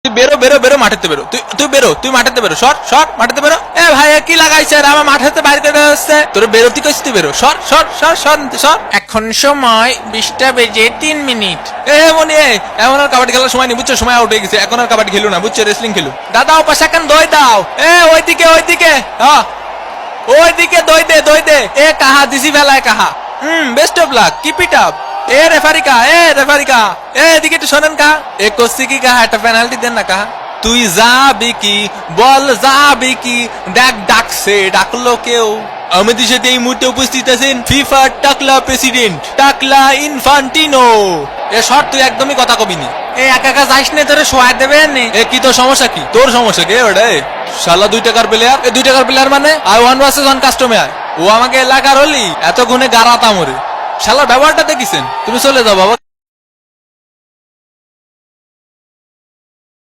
তুই বেরো বেরো বেরো মাঠেতে বেরো, তুই বেরো, তুই মাঠেতে বেরো, সর সর মাঠেতে বেরো। এ ভাই কি লাগাইছে আমার মাঠেতে বাইরে করে আসছে, তোর বেরোতে কইছি, তুই বেরো, সর সর সর সর সর। এখন সময় 20টা বেজে 3 মিনিট। এ মনি এখন আর কাবাডি খেলার সময় নেই বুঝছো, সময় আউট হয়ে গেছে, এখন আর কাবাডি খেলো না বুঝছো, রেসলিং খেলো। দাদা ও পাশে এখন দই দাও, এ ওইদিকে ওইদিকে, হ্যাঁ ওইদিকে দই দে দই দে। এ কাহা দিছি ফেলায় কাহা। Best of luck, keep it up. এ রেফারিকা, এ রেফারিকা, এ এদিকে একটু শোনেন কা, এ কোসি কি কাহা, একটা পেনাল্টি দেন না কাহা। তুই যাবি কি বল, যাবি কি, দেখ ডাকছে, ডাকলো কেউ। আমাদের সাথে এই মুহূর্তে উপস্থিত আছেন ফিফা টাকলা প্রেসিডেন্ট টাকলা ইনফান্টিনো। এ শর্ট তুই একদমই কথা কবি নি, এ একা একা যাইস না, তোরে শোয়া দেবে নে। এ কি তোর সমস্যা, কি তোর সমস্যা কে ওটা? শালা 2 টাকার প্লেয়ার, এই 2 টাকার প্লেয়ার মানে আই 1 ভার্সেস 1 কাস্টমার। ও আমাকে এলাকার হলি এত গুণে গারাতা মরে, শালার ব্যবহারটা দেখিছেন। তুমি চলে যাও বাবা।